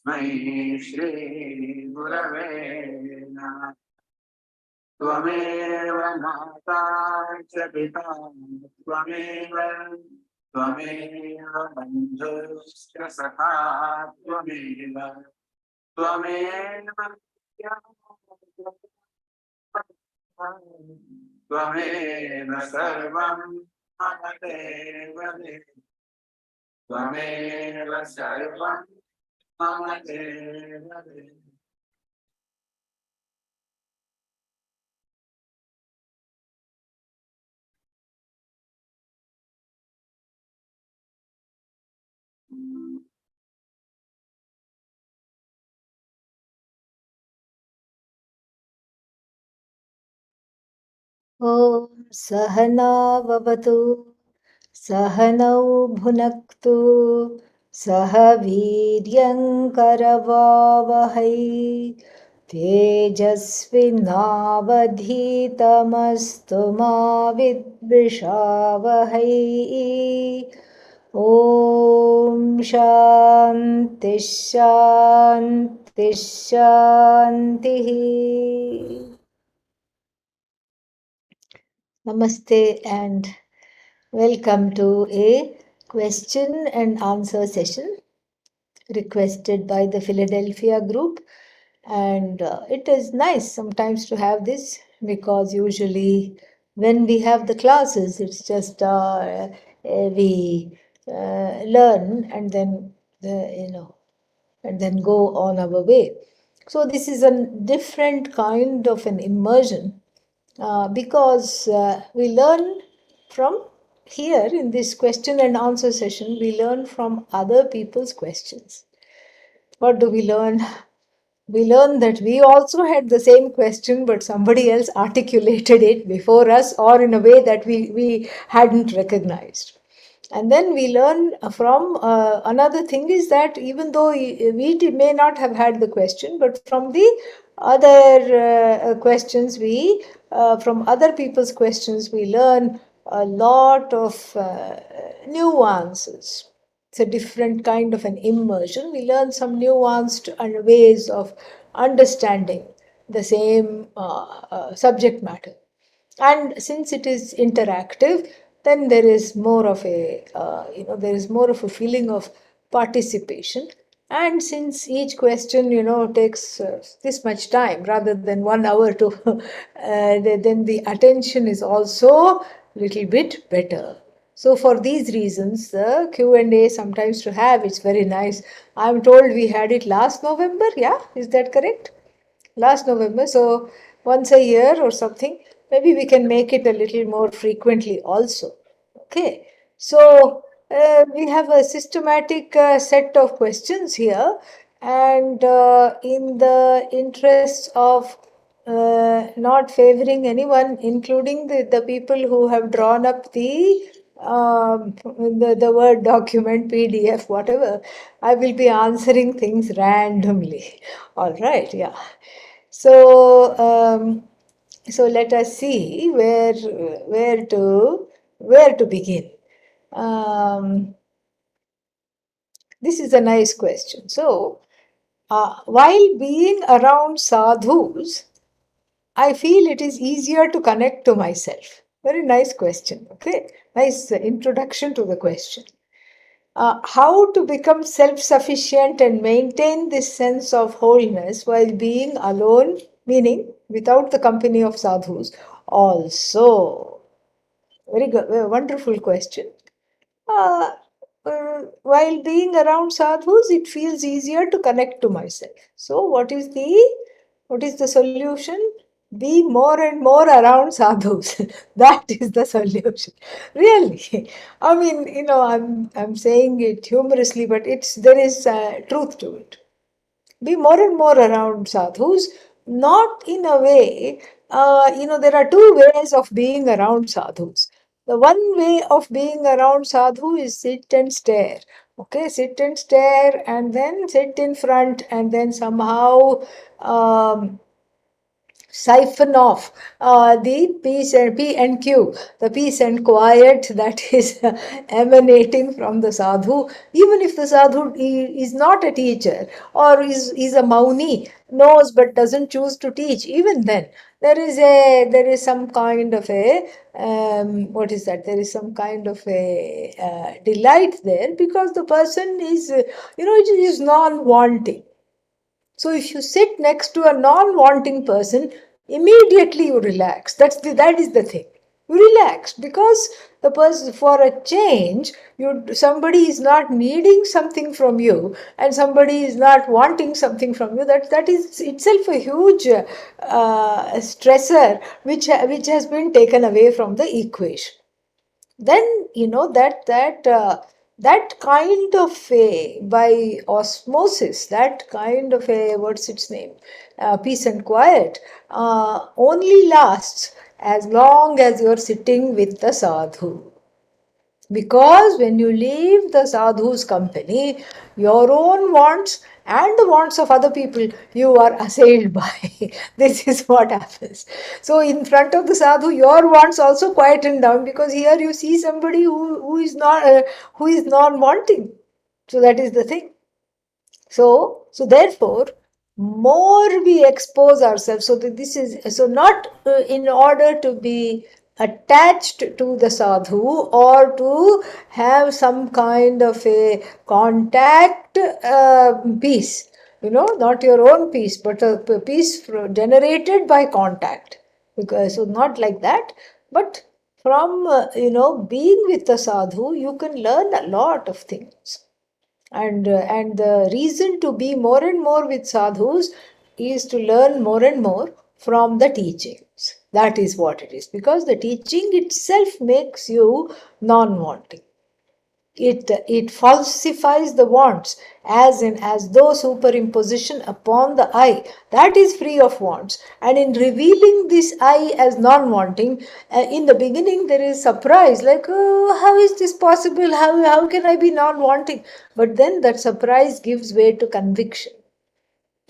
श्री गुरवे नमः। त्वमेव माता च पिता त्वमेव बन्धुश्च सखा त्वमेव त्वमेव सर्वं मम देव त्वमेव सर्वं मम देव। ॐ सहनाववतु सहनौ भुनक्तु सह वीर्यङ्करवावहै तेजस्विनावधीतमस्तु मा विद्विषावहै। ॐ शान्ति शान्ति शान्तिः। Namaste and welcome to a question and answer session requested by the Philadelphia group. And it is nice sometimes to have this because usually when we have the classes, it's just we learn and then and then go on our way. So this is a different kind of an immersion because we learn from here in this question and answer session, we learn from other people's questions. What do we learn? We learn that we also had the same question, but somebody else articulated it before us or in a way that we hadn't recognized. And then we learn from another thing is that even though may not have had the question, but from the other questions, from other people's questions, we learn a lot of nuances. It's a different kind of an immersion. We learn some nuanced ways of understanding the same subject matter. And since it is interactive, then there is more of a there is more of a feeling of participation. And since each question takes this much time rather than 1 hour to then the attention is also a little bit better. So for these reasons, the Q&A sometimes to have, it's very nice. I'm told we had it last November. Yeah, is that correct? Last November. So once a year or something. Maybe we can make it a little more frequently also. Okay. So we have a systematic set of questions here, and in the interest of not favoring anyone, including the people who have drawn up the Word document, PDF, whatever, I will be answering things randomly. All right, yeah. So so let us see where to begin. This is a nice question. So while being around sadhus, I feel it is easier to connect to myself. Very nice question. Okay, nice introduction to the question. How to become self-sufficient and maintain this sense of wholeness while being alone, meaning without the company of sadhus. Also, very good, wonderful question. Uh, while being around sadhus, it feels easier to connect to myself. So, what is the solution? Be more and more around sadhus. That is the solution. Really, I mean, I'm saying it humorously, but there is truth to it. Be more and more around sadhus, not in a way, there are two ways of being around sadhus. The one way of being around sadhu is sit and stare. Okay, sit and stare, and then sit in front, and then somehow siphon off the peace and P and Q, the peace and quiet that is emanating from the sadhu, even if the sadhu is not a teacher or is a mauni, knows but doesn't choose to teach. Even then, there is some kind of a what is that? There is some kind of a delight there, because the person is, it is non-wanting. So if you sit next to a non-wanting person, immediately you relax. That is the thing. You relax because the person, for a change, somebody is not needing something from you and somebody is not wanting something from you. That is itself a huge stressor which has been taken away from the equation. Then that kind of a, by osmosis, that kind of a, what's its name, peace and quiet, only lasts as long as you're sitting with the sadhu. Because when you leave the sadhu's company, your own wants and the wants of other people, you are assailed by. This is what happens. So, in front of the sadhu, your wants also quieten down, because here you see somebody who is not who is non-wanting. So that is the thing. So therefore, more we expose ourselves. So that this is, so not in order to be attached to the sadhu or to have some kind of a contact peace. Not your own peace, but a peace generated by contact. Because so not like that, but from being with the sadhu, you can learn a lot of things. And the reason to be more and more with sadhus is to learn more and more from the teachings. That is what it is, because the teaching itself makes you non-wanting. It falsifies the wants, as though superimposition upon the I, that is free of wants. And in revealing this I as non-wanting, in the beginning there is surprise, like, oh, how is this possible, how can I be non-wanting? But then that surprise gives way to conviction,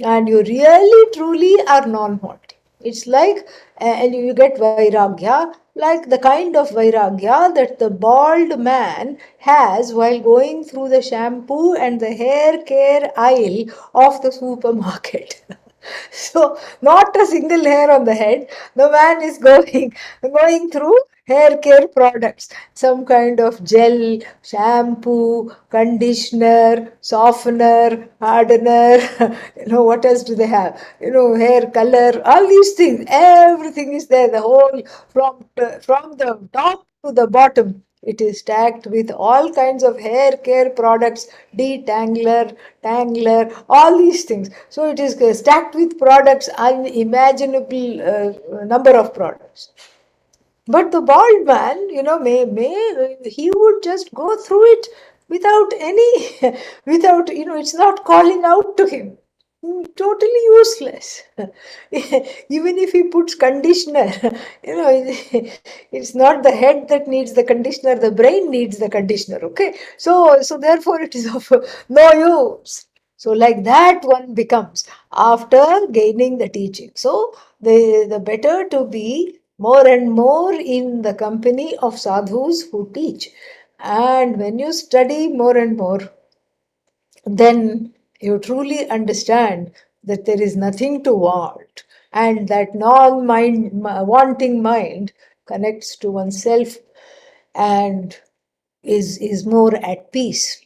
and you really truly are non-wanting. It's like, and you get vairagya, like the kind of vairagya that the bald man has while going through the shampoo and the hair care aisle of the supermarket. So not a single hair on the head. The man is going through hair care products, some kind of gel, shampoo, conditioner, softener, hardener. What else do they have? Hair color, all these things. Everything is there. The whole, from the top to the bottom, it is stacked with all kinds of hair care products, detangler, tangler, all these things. So it is stacked with products, unimaginable number of products. But the bald man, may he would just go through it without any, without, it's not calling out to him. Totally useless. Even if he puts conditioner, it's not the head that needs the conditioner, the brain needs the conditioner. Okay, so therefore it is of no use. So like that one becomes after gaining the teaching. So the better to be more and more in the company of sadhus who teach. And when you study more and more, then you truly understand that there is nothing to want, and that wanting mind connects to oneself and is more at peace.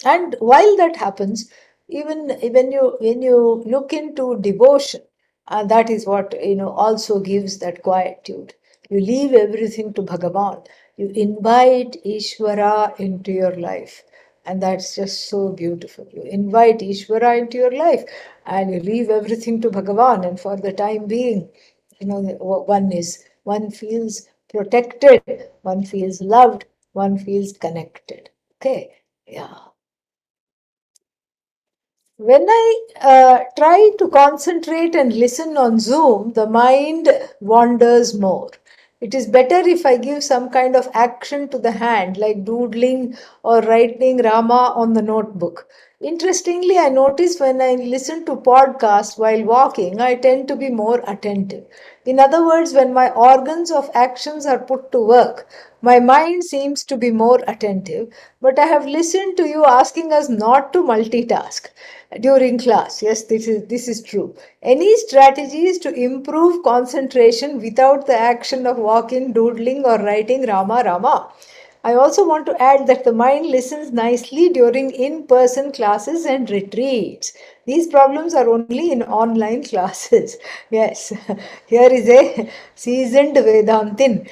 And while that happens, even when you look into devotion, that is what also gives that quietude. You leave everything to Bhagavan. You invite Ishvara into your life. And that's just so beautiful. You invite Ishvara into your life and you leave everything to Bhagavan. And for the time being, one feels protected, one feels loved, one feels connected. Okay. Yeah. When I try to concentrate and listen on Zoom, the mind wanders more. It is better if I give some kind of action to the hand, like doodling or writing Rama on the notebook. Interestingly, I notice when I listen to podcasts while walking, I tend to be more attentive. In other words, when my organs of actions are put to work, my mind seems to be more attentive. But I have listened to you asking us not to multitask during class. Yes, this is true. Any strategies to improve concentration without the action of walking, doodling, or writing Rama Rama? I also want to add that the mind listens nicely during in person classes and retreats. These problems are only in online classes. Yes, here is a seasoned Vedantin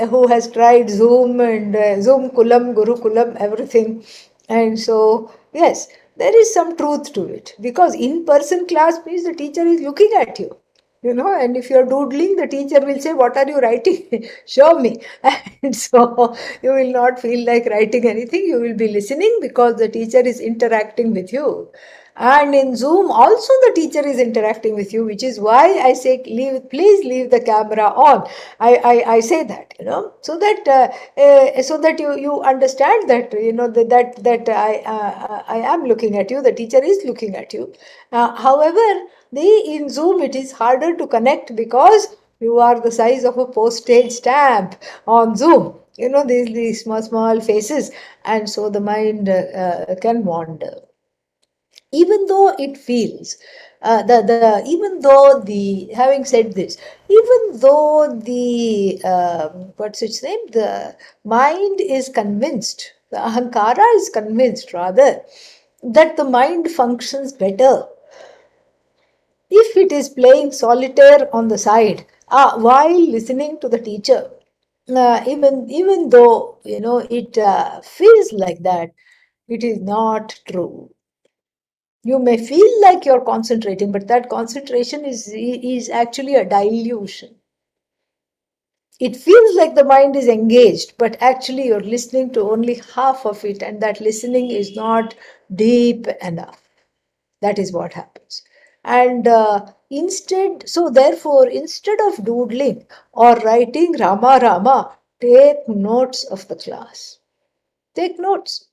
who has tried Zoom and Zoom Kulam, Guru Kulam, everything. And so, yes, there is some truth to it because in person class means the teacher is looking at you. And if you're doodling, the teacher will say, "What are you writing? Show me." And so you will not feel like writing anything. You will be listening because the teacher is interacting with you. And in Zoom, also the teacher is interacting with you, which is why I say, please leave the camera on. I say that, so that you understand that, I am looking at you, the teacher is looking at you. However, in Zoom, it is harder to connect because you are the size of a postage stamp on Zoom. These small faces, and so the mind can wander. Even though it feels, even though the having said this, even though the what's its name, the mind is convinced, the ahankara is convinced rather, that the mind functions better if it is playing solitaire on the side while listening to the teacher. Even though it feels like that, it is not true. You may feel like you're concentrating, but that concentration is actually a dilution. It feels like the mind is engaged, but actually you're listening to only half of it, and that listening is not deep enough. That is what happens. And therefore, instead of doodling or writing Rama Rama, take notes of the class. Take notes.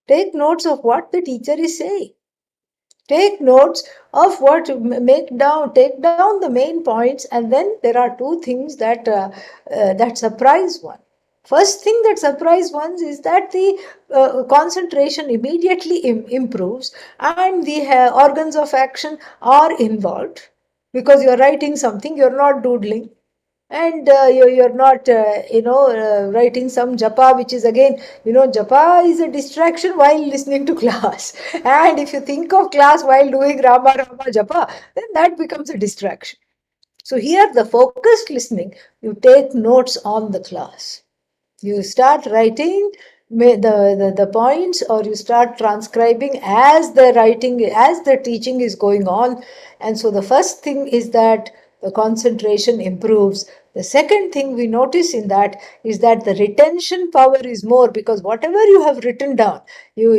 Take notes of what the teacher is saying. Take notes of take down the main points, and then there are two things that surprise one. First thing that surprise one is that the concentration immediately improves, and the organs of action are involved because you're writing something, you're not doodling, and you're not writing some japa, which is again, japa is a distraction while listening to class. And if you think of class while doing Rama Rama japa, then that becomes a distraction. So here, the focused listening, you take notes on the class. You start writing the points, or you start transcribing as the teaching is going on. And so the first thing is that the concentration improves. The second thing we notice in that is that the retention power is more, because whatever you have written down, you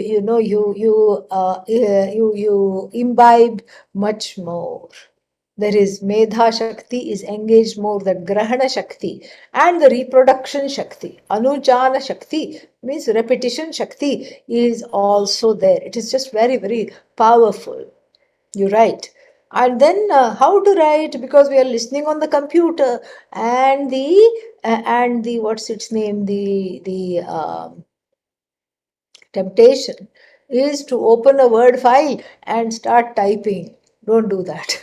imbibe much more. There is Medha Shakti is engaged more, that Grahana Shakti, and the reproduction Shakti. Anujana Shakti means repetition Shakti is also there. It is just very, very powerful. You write. And then how to write, because we are listening on the computer, and the what's its name, the temptation is to open a Word file and start typing. Don't do that.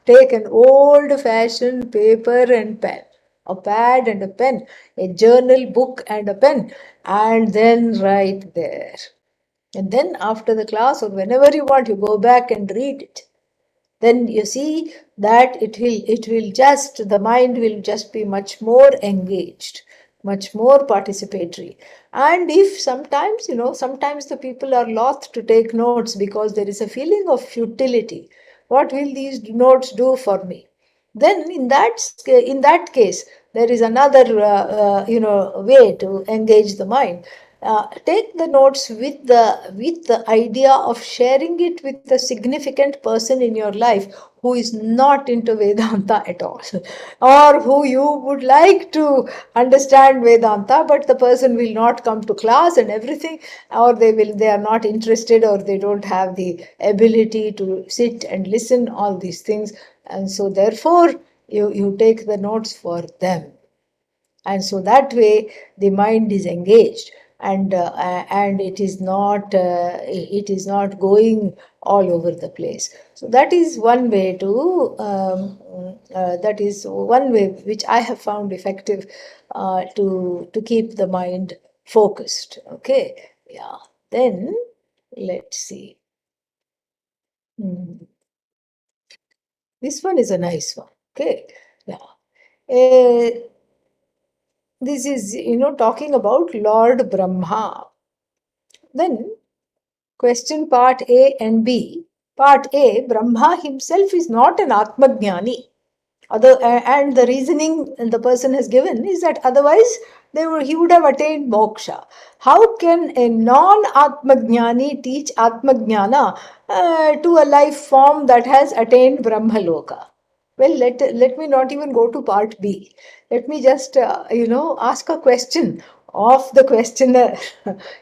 Take an old-fashioned paper and pen, a pad and a pen, a journal book and a pen, and then write there. And then after the class, or whenever you want, you go back and read it. Then you see that the mind will just be much more engaged, much more participatory. And if sometimes the people are loath to take notes because there is a feeling of futility. What will these notes do for me? Then in that case, there is another way to engage the mind. Take the notes with the idea of sharing it with a significant person in your life who is not into Vedanta at all, or who you would like to understand Vedanta, but the person will not come to class and everything, or they are not interested, or they don't have the ability to sit and listen, all these things. And so therefore you take the notes for them, and so that way the mind is engaged, and it is not going all over the place. So that is one way to that is one way which I have found effective to keep the mind focused. Okay, yeah. Then let's see. Hmm. This one is a nice one. Okay, yeah. Uh, this is, talking about Lord Brahma. Then, question part A and B. Part A, Brahma himself is not an Atmajnani. And the reasoning the person has given is that otherwise he would have attained moksha. How can a non-Atmajnani teach Atmajnana to a life form that has attained Brahmaloka? Well, let me not even go to part B. Let me just, ask a question of the questioner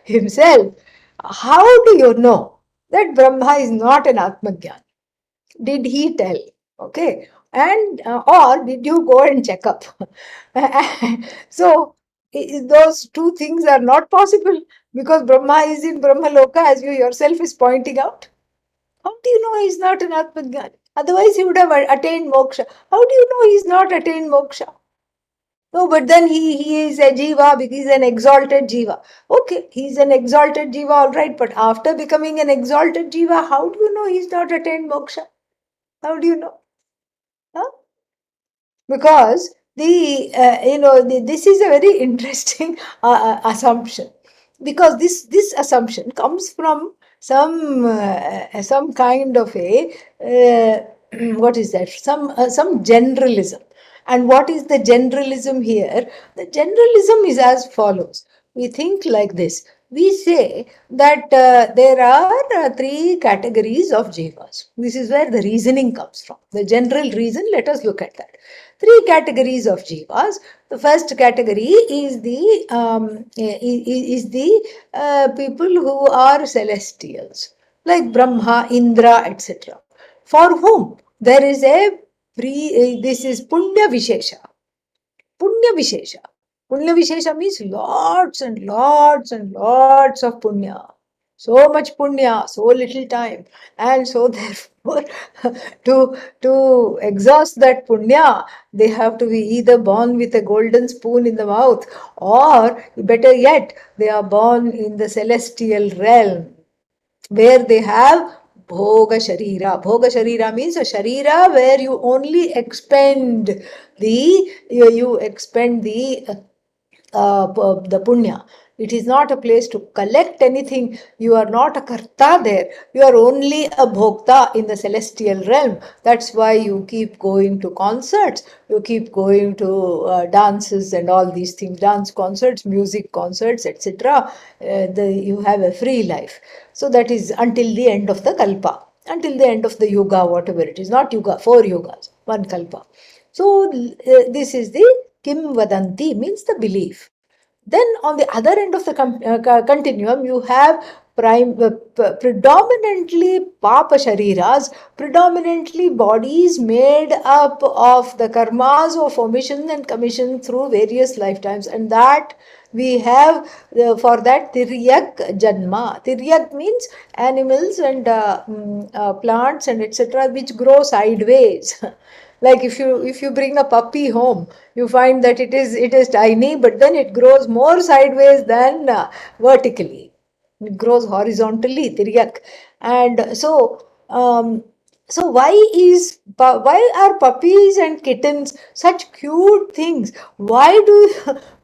himself. How do you know that Brahma is not an Atmajnani? Did he tell? Okay. And or did you go and check up? So those two things are not possible, because Brahma is in Brahmaloka, as you yourself is pointing out. How do you know he is not an Atmajnani? Otherwise, he would have attained moksha. How do you know he is not attained moksha? No, but then he is a jiva because he is an exalted jiva. Okay, he is an exalted jiva, all right. But after becoming an exalted jiva, how do you know he is not attained moksha? How do you know? Huh? Because this is a very interesting assumption, because this assumption comes from some kind of a what is that, some generalism. And what is the generalism here? The generalism is as follows. We think like this. We say that there are three categories of jivas. This is where the reasoning comes from. The general reason, let us look at that. Three categories of jivas. The first category is the people who are celestials, like Brahma, Indra, etc. For whom there is this is Punya Vishesha. Punya Vishesha. Punya Vishesha means lots and lots and lots of punya. So much punya, so little time. And so therefore, to exhaust that punya, they have to be either born with a golden spoon in the mouth, or better yet, they are born in the celestial realm, where they have Bhoga Sharira. Bhoga Sharira means a Sharira where you only expend you expend the punya. It is not a place to collect anything. You are not a karta there. You are only a bhokta in the celestial realm. That's why you keep going to concerts. You keep going to dances and all these things. Dance concerts, music concerts, etc. You have a free life. So that is until the end of the kalpa. Until the end of the yuga, whatever it is. Not yuga, 4 yugas, one kalpa. So this is the Kim Vadanti, means the belief. Then on the other end of the continuum, you have predominantly Papa Shariras, predominantly bodies made up of the karmas of omission and commission through various lifetimes. And that we have, for that, Tiryak Janma. Tiryak means animals and plants and etc., which grow sideways. Like if you bring a puppy home, you find that it is tiny, but then it grows more sideways than vertically. It grows horizontally, tiryak. And so why are puppies and kittens such cute things? Why do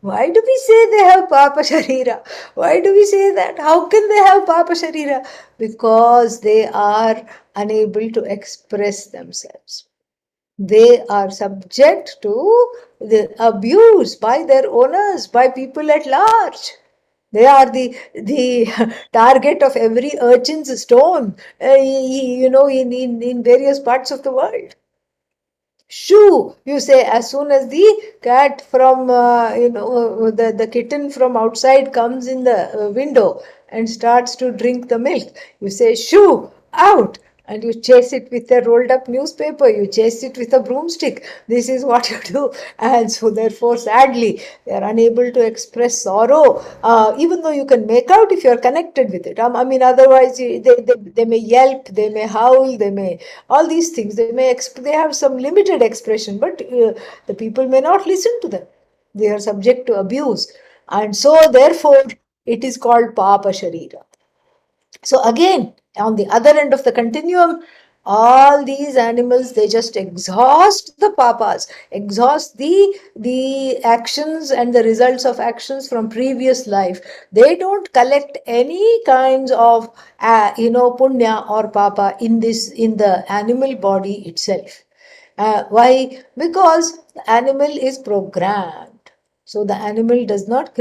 we say they have papa sharira? Why do we say that? How can they have papa sharira? Because they are unable to express themselves. They are subject to the abuse by their owners, by people at large. They are the target of every urchin's stone, in various parts of the world. Shoo, you say, as soon as the cat from, the kitten from outside comes in the window and starts to drink the milk, you say, shoo, out. And you chase it with a rolled up newspaper, you chase it with a broomstick. This is what you do. And so, therefore, sadly, they are unable to express sorrow, even though you can make out if you are connected with it. I mean, otherwise, they may yelp, they may howl, they may, all these things, they have some limited expression, but the people may not listen to them. They are subject to abuse. And so, therefore, it is called Papa Sharira. So again, on the other end of the continuum, all these animals, they just exhaust the papas, exhaust the actions and the results of actions from previous life. They don't collect any kinds of punya or papa in the animal body itself. Why? Because the animal is programmed. So the animal does not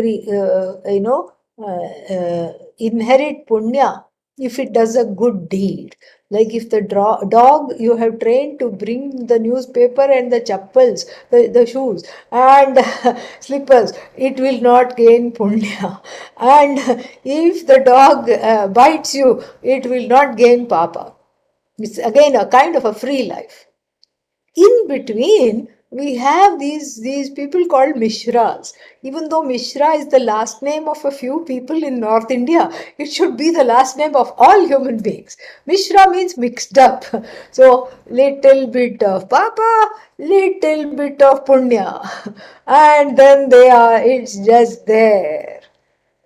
inherit punya if it does a good deed. Like if the dog you have trained to bring the newspaper and the chappals, the shoes and slippers, it will not gain punya. And if the dog bites you, it will not gain papa. It's again a kind of a free life. In between, we have these people called Mishras. Even though Mishra is the last name of a few people in North India, it should be the last name of all human beings. Mishra means mixed up. So, little bit of Papa, little bit of Punya. And then it's just there.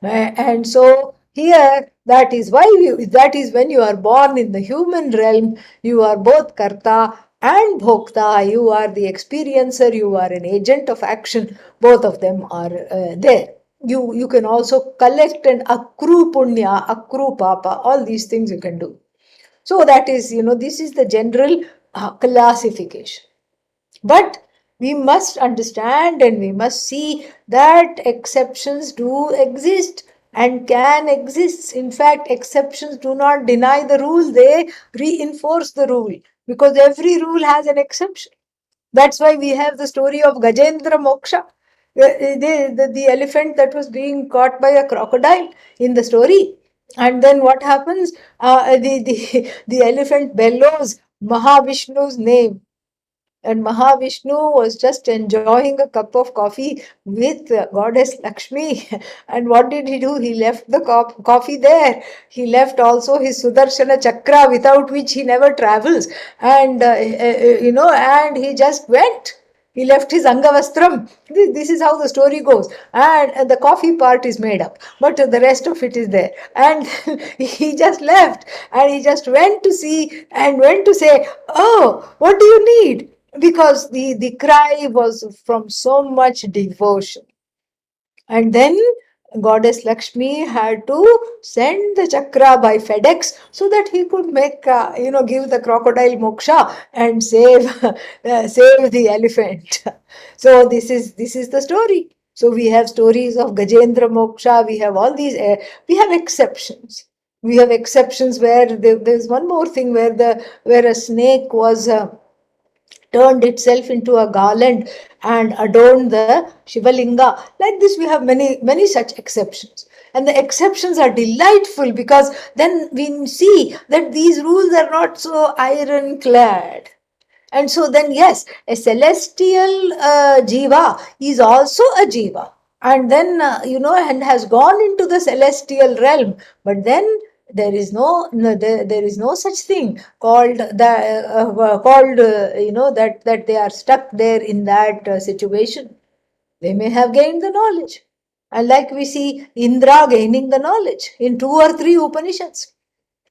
And so here, that is when you are born in the human realm, you are both Karta and Bhokta, you are the experiencer, you are an agent of action, both of them are there. You can also collect and accrue punya, accrue papa, all these things you can do. So that is, this is the general classification. But we must understand and we must see that exceptions do exist and can exist. In fact, exceptions do not deny the rule, they reinforce the rule, because every rule has an exception. That's why we have the story of Gajendra Moksha, the elephant that was being caught by a crocodile in the story. And then what happens? The elephant bellows Mahavishnu's name, and Mahavishnu was just enjoying a cup of coffee with goddess Lakshmi. And what did he do? He left the coffee there. He left also his Sudarshana Chakra, without which he never travels. And, and he just went. He left his Angavastram. This is how the story goes. And the coffee part is made up, but the rest of it is there. And he just left and he just went to see and went to say, oh, what do you need? Because the cry was from so much devotion. And then goddess Lakshmi had to send the chakra by FedEx so that he could make, give the crocodile moksha and save the elephant. So this is the story. So we have stories of Gajendra moksha. We have all these. We have exceptions. We have exceptions where there's one more thing where a snake was. Turned itself into a garland and adorned the Shivalinga. Like this, we have many such exceptions. And the exceptions are delightful because then we see that these rules are not so ironclad. And so then, yes, a celestial jiva is also a jiva. And then, and has gone into the celestial realm. But then there is no such thing called that they are stuck there in that situation. They may have gained the knowledge. And like we see Indra gaining the knowledge in 2 or 3 Upanishads.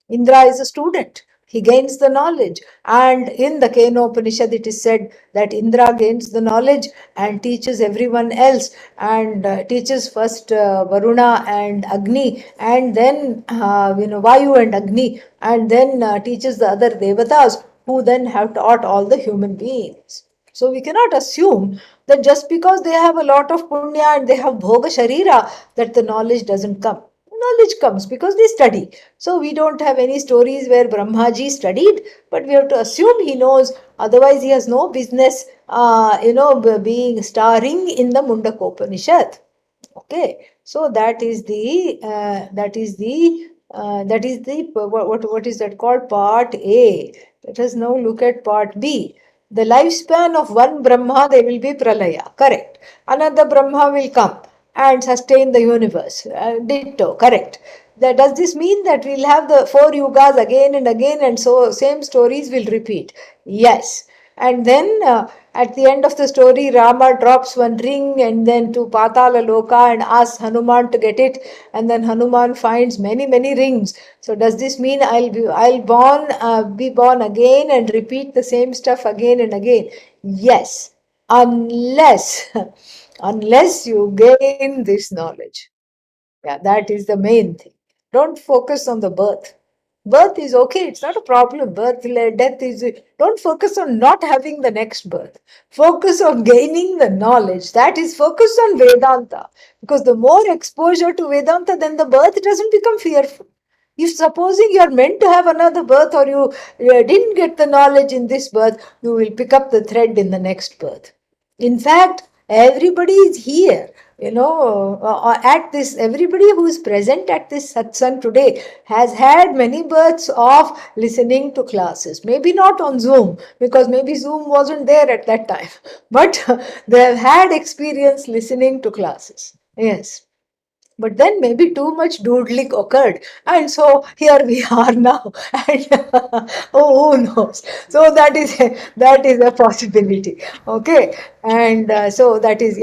Indra is a student. He gains the knowledge. And in the Kena Upanishad, it is said that Indra gains the knowledge and teaches everyone else, and teaches first Varuna and Agni, and then Vayu and Agni, and then teaches the other Devatas, who then have taught all the human beings. So we cannot assume that just because they have a lot of punya and they have bhoga sharira, that the knowledge doesn't come. Knowledge comes because they study. So we don't have any stories where Brahmaji studied, but we have to assume he knows. Otherwise, he has no business, being starring in the Mundakopanishad. Okay, so what is that called? Part A. Let us now look at part B. The lifespan of one Brahma, there will be pralaya. Correct. Another Brahma will come and sustain the universe. Ditto. Correct. Does this mean that we'll have the four yugas again and again, and so same stories will repeat? Yes. And then at the end of the story, Rama drops one ring and then to Patala Loka and asks Hanuman to get it. And then Hanuman finds many, many rings. So does this mean be born again and repeat the same stuff again and again? Yes, unless unless you gain this knowledge. Yeah, that is the main thing. Don't focus on the birth. Birth is okay, it's not a problem. Death is. Don't focus on not having the next birth. Focus on gaining the knowledge. That is, focus on Vedanta. Because the more exposure to Vedanta, then the birth doesn't become fearful. If supposing you are meant to have another birth, or you didn't get the knowledge in this birth, you will pick up the thread in the next birth. In fact, everybody is here, at this, everybody who is present at this satsang today has had many births of listening to classes. Maybe not on Zoom, because maybe Zoom wasn't there at that time, but they have had experience listening to classes. Yes. But then maybe too much doodling occurred, and so here we are now. And oh, who knows? So that is a possibility. Okay, and so that is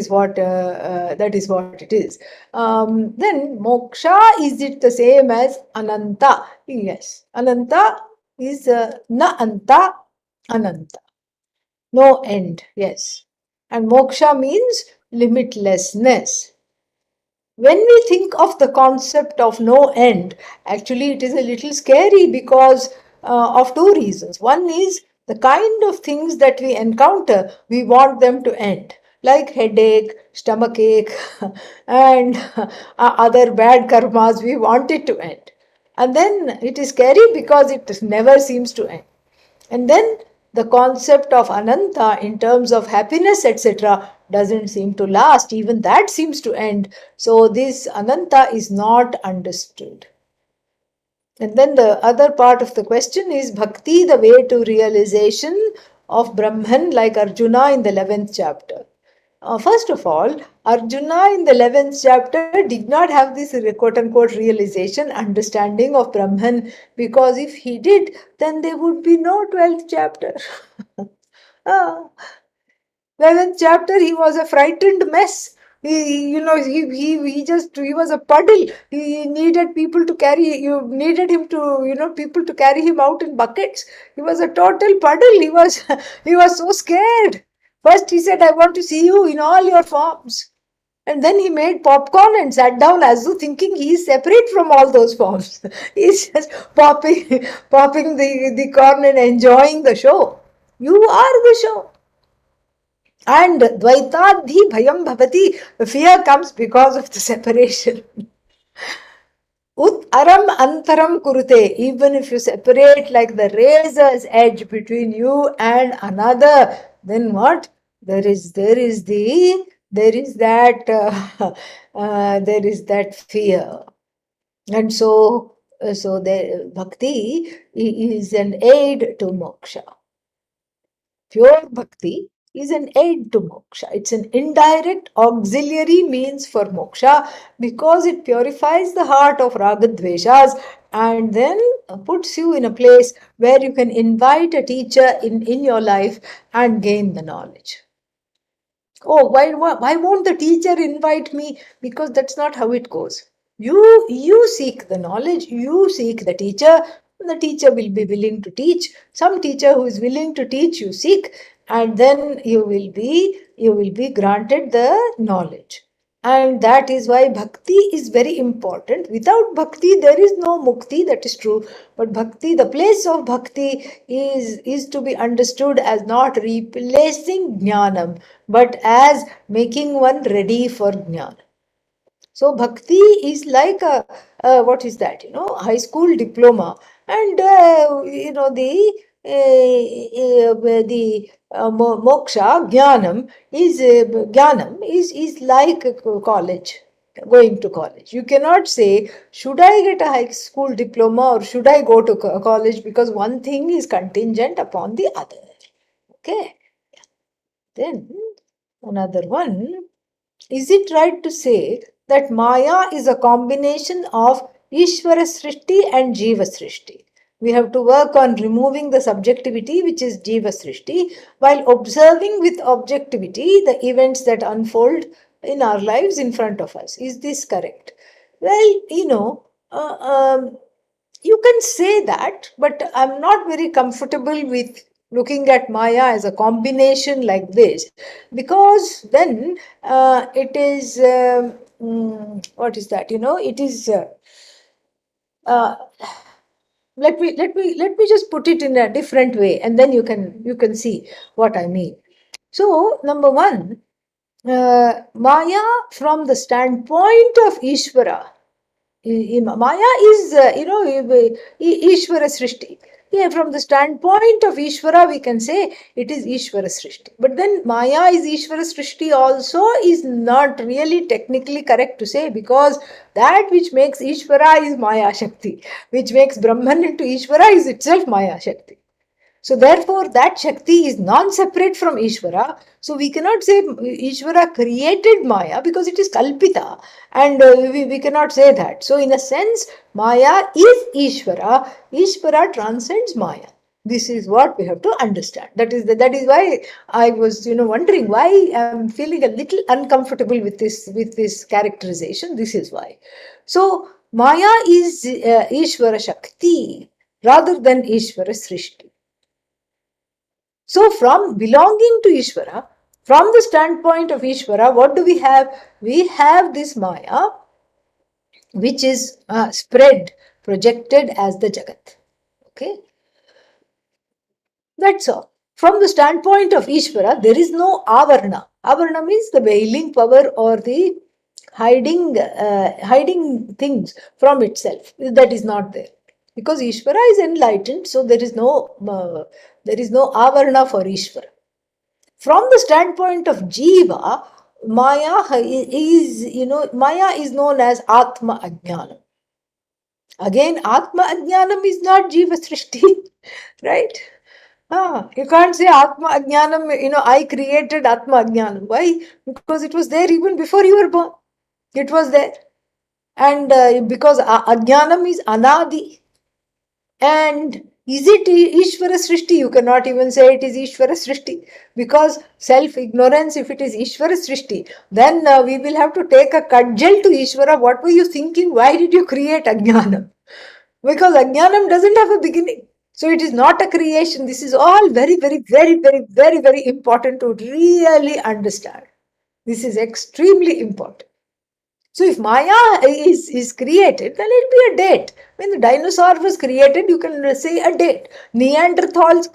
what it is. Then moksha, is it the same as ananta? Yes, ananta is na anta, ananta, no end. Yes, and moksha means limitlessness. When we think of the concept of no end, actually it is a little scary because of two reasons. One is the kind of things that we encounter, we want them to end, like headache, stomach ache, and other bad karmas, we want it to end. And then it is scary because it never seems to end. And then the concept of ananta in terms of happiness, etc., doesn't seem to last. Even that seems to end. So this ananta is not understood. And then the other part of the question is bhakti, the way to realization of Brahman, like Arjuna in the 11th chapter. First of all, Arjuna in the 11th chapter did not have this quote unquote realization, understanding of Brahman, because if he did, then there would be no 12th chapter. 11th chapter, he was a frightened mess. He was a puddle. He needed people to carry. You needed him to, people to carry him out in buckets. He was a total puddle. He was so scared. First, he said, "I want to see you in all your forms." And then he made popcorn and sat down as though thinking he is separate from all those forms. He's just popping the corn and enjoying the show. You are the show. And dvaitadhi bhayam bhavati, fear comes because of the separation. Ut aram antaram kurute, even if you separate like the razor's edge between you and another, then what? There is that fear. And so the bhakti is an aid to moksha. Pure bhakti is an aid to moksha. It's an indirect auxiliary means for moksha because it purifies the heart of ragadveshas and then puts you in a place where you can invite a teacher in your life and gain the knowledge. Oh, why won't the teacher invite me? Because that's not how it goes. You seek the knowledge, you seek the teacher will be willing to teach. Some teacher who is willing to teach you seek, and then you will be granted the knowledge. And that is why bhakti is very important. Without bhakti, there is no mukti, that is true. But bhakti, the place of bhakti is to be understood as not replacing jnanam, but as making one ready for jnana. So bhakti is like what is that? High school diploma, and the moksha jnanam is like college. Going to college, you cannot say, should I get a high school diploma or should I go to college, because one thing is contingent upon the other. Okay. Then another one. Is it right to say that Maya is a combination of Ishvara Srishti and Jiva Srishti? We have to work on removing the subjectivity, which is Jiva Srishti, while observing with objectivity the events that unfold in our lives in front of us. Is this correct? Well, uh, um, you can say that, but I'm not very comfortable with looking at Maya as a combination like this, because then it is what is that? It is. Uh, let me just put it in a different way, and then you can see what I mean. So number one, Maya from the standpoint of Ishvara. Maya is, Ishvara Srishti. Yeah, from the standpoint of Ishvara, we can say it is Ishvara Srishti. But then Maya is Ishvara Srishti also is not really technically correct to say, because that which makes Ishvara is Maya Shakti, which makes Brahman into Ishvara is itself Maya Shakti. So therefore, that Shakti is non-separate from Ishvara. So we cannot say Ishvara created Maya, because it is Kalpita, and we cannot say that. So in a sense, Maya is Ishvara. Ishvara transcends Maya. This is what we have to understand. That is why I was wondering why I'm feeling a little uncomfortable with this characterization. This is why. So Maya is Ishvara Shakti rather than Ishvara Srishti. So, from belonging to Ishvara, from the standpoint of Ishvara, what do we have? We have this Maya, which is spread, projected as the Jagat. Okay, that's all. From the standpoint of Ishvara, there is no avarna. Avarna means the veiling power or the hiding things from itself. That is not there, because Ishvara is enlightened, so there is no avarna for Ishvara. From the standpoint of Jiva, Maya is known as Atma Ajnanam. Again, Atma Ajnanam is not Jiva Srishti, right? You can't say Atma Ajnanam, I created Atma Ajnanam. Why? Because it was there even before you were born. It was there. And because Ajnanam is Anadi. And is it Ishvara Srishti? You cannot even say it is Ishvara Srishti, because self-ignorance, if it is Ishvara Srishti, then we will have to take a cudgel to Ishvara. What were you thinking? Why did you create Ajnanam? Because Ajnanam doesn't have a beginning. So it is not a creation. This is all very, very, very, very, very, very important to really understand. This is extremely important. So if Maya is created, then it will be a date. When the dinosaur was created, you can say a date. Neanderthals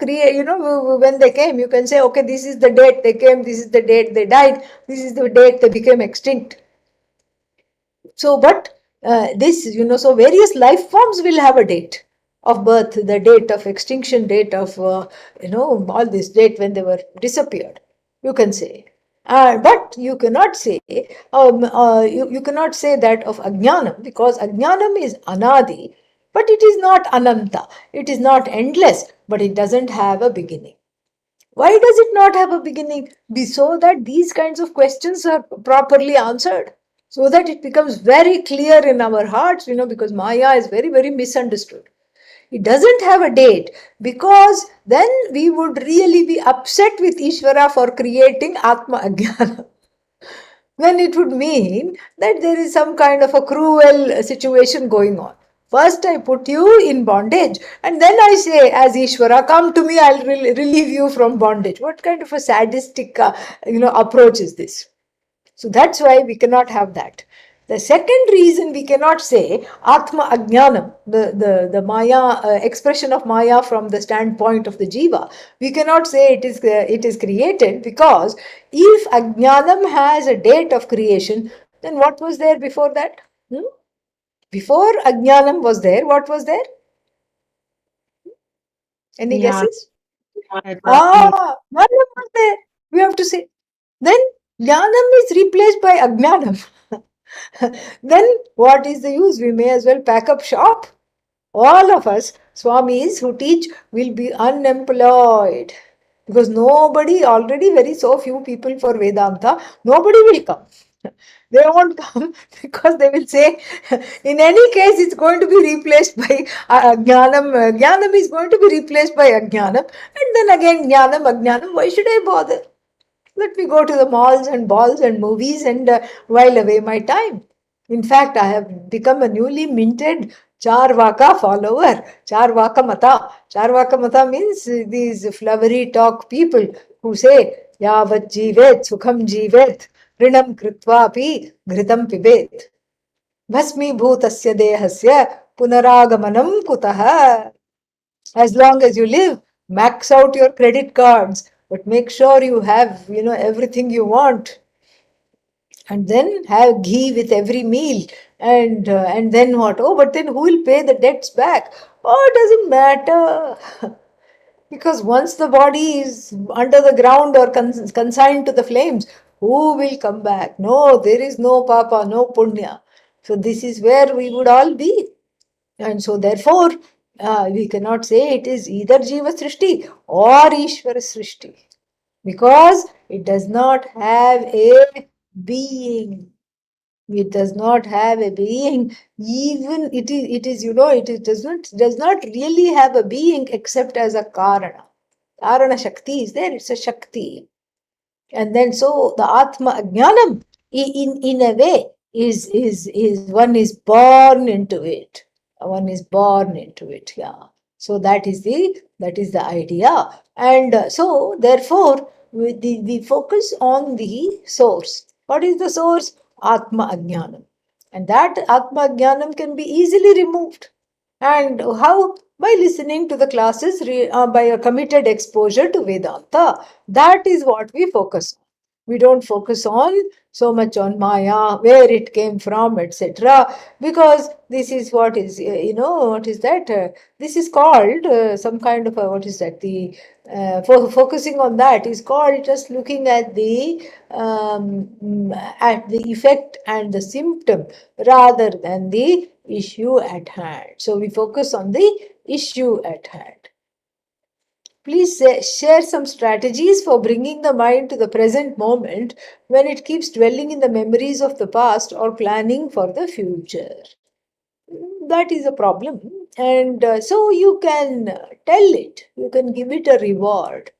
when they came, you can say, okay, this is the date they came, this is the date they died, this is the date they became extinct. So, but so various life forms will have a date of birth, the date of extinction, date of, all this date when they were disappeared, you can say. But you cannot say you cannot say that of Ajnanam, because Ajnanam is Anadi, but it is not Ananta. It is not endless, but it doesn't have a beginning. Why does it not have a beginning? So that these kinds of questions are properly answered, so that it becomes very clear in our hearts, because Maya is very, very misunderstood. It doesn't have a date, because then we would really be upset with Ishvara for creating Atma Ajnana. When it would mean that there is some kind of a cruel situation going on. First, I put you in bondage, and then I say, as Ishvara, come to me, I'll relieve you from bondage. What kind of a sadistic, approach is this? So that's why we cannot have that. The second reason we cannot say Atma Ajnanam, the Maya, expression of Maya from the standpoint of the Jiva, we cannot say it is created, because if Ajnanam has a date of creation, then what was there before that? Before Ajnanam was there, what was there? Any Yeah, guesses? it was the Jnanam was there. We have to say. Then Jnanam is replaced by Ajnanam. Then what is the use? We may as well pack up shop. All of us, Swamis who teach, will be unemployed. Because nobody, already very so few people for Vedanta, nobody will come. They won't come because they will say, in any case, it's going to be replaced by Jnanam. Jnanam is going to be replaced by Ajnanam. And then again, Jnanam, Ajnanam. Why should I bother? Let me go to the malls and balls and movies and while away my time. In fact, I have become a newly minted Charvaka follower. Charvaka Mata. Charvaka Mata means these flowery talk people who say, Yavat Jivet, Sukham Jivet, Rinam Kritvapi, Ghritam Pibet. Bhasmi Bhutasya Dehasya, Punaragamanam Kutaha. As long as you live, max out your credit cards, but make sure you have, everything you want, and then have ghee with every meal. And then what? Oh, but then who will pay the debts back? Oh, it doesn't matter. Because once the body is under the ground or consigned to the flames, who will come back? No, there is no papa, no punya. So this is where we would all be. And so, therefore, we cannot say it is either Jiva Srishti or Ishvara Srishti, because it does not have a being. It does not have a being. Even it does not really have a being except as a Karana. Karana Shakti is there, it's a Shakti. And then so the Atma Ajnanam, in a way, is one is born into it. One is born into it, yeah. So that is the idea. And so therefore we focus on the source. What is the source? Atma Ajnanam. And that Atma Ajnanam can be easily removed. And how? By listening to the classes, by a committed exposure to Vedanta. That is what we focus on. We don't focus on so much on Maya, where it came from, etc. Because this is what is, what is that? This is called some kind of what is that? Focusing on that is called just looking at the effect and the symptom rather than the issue at hand. So we focus on the issue at hand. Please share some strategies for bringing the mind to the present moment when it keeps dwelling in the memories of the past or planning for the future. That is a problem. And so you can tell it, you can give it a reward.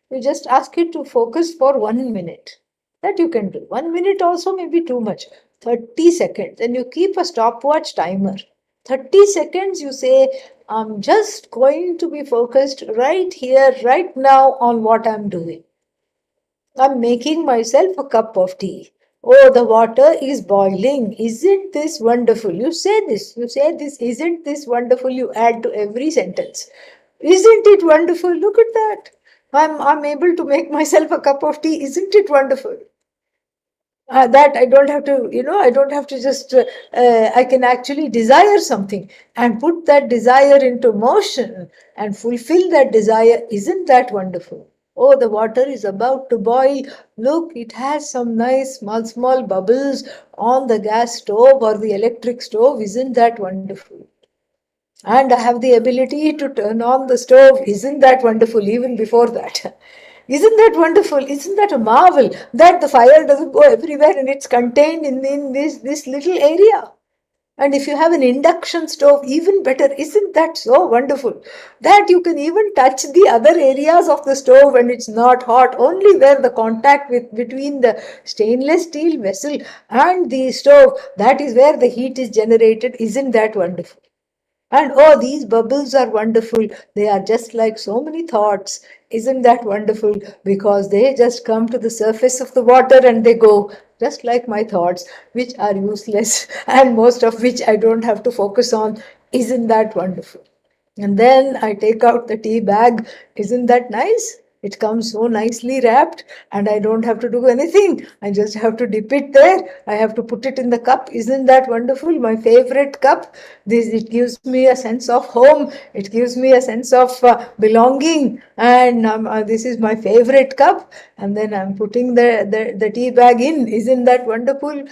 You just ask it to focus for 1 minute. That you can do. 1 minute also may be too much. 30 seconds. And you keep a stopwatch timer. 30 seconds you say, I'm just going to be focused right here, right now on what I'm doing. I'm making myself a cup of tea. Oh, the water is boiling. Isn't this wonderful? You say this. Isn't this wonderful? You add to every sentence. Isn't it wonderful? Look at that. I'm able to make myself a cup of tea. Isn't it wonderful? That I don't have to, I don't have to just, I can actually desire something and put that desire into motion and fulfill that desire. Isn't that wonderful? Oh, the water is about to boil. Look, it has some nice small bubbles on the gas stove or the electric stove. Isn't that wonderful? And I have the ability to turn on the stove. Isn't that wonderful? Even before that. Isn't that wonderful? Isn't that a marvel that the fire doesn't go everywhere and it's contained in this little area? And if you have an induction stove, even better. Isn't that so wonderful? That you can even touch the other areas of the stove and it's not hot, only where the contact between the stainless steel vessel and the stove, that is where the heat is generated. Isn't that wonderful? And oh, these bubbles are wonderful. They are just like so many thoughts. Isn't that wonderful? Because they just come to the surface of the water and they go. just like my thoughts, which are useless and most of which I don't have to focus on. Isn't that wonderful? And then I take out the tea bag. Isn't that nice? It comes so nicely wrapped, and I don't have to do anything. I just have to dip it there. I have to put it in the cup. Isn't that wonderful? My favorite cup. This it gives me a sense of home. It gives me a sense of belonging. And this is my favorite cup. And then I'm putting the tea bag in. Isn't that wonderful?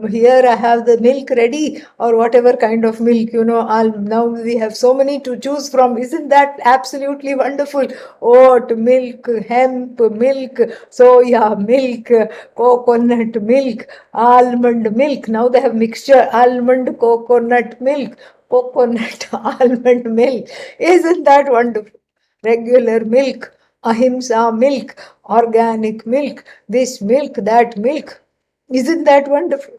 Here I have the milk ready, or whatever kind of milk. Now we have so many to choose from. Isn't that absolutely wonderful? Oat milk, hemp milk, soya milk, coconut milk, almond milk. Now they have mixture almond coconut milk, coconut almond milk. Isn't that wonderful? Regular milk, ahimsa milk, organic milk, this milk, that milk. Isn't that wonderful?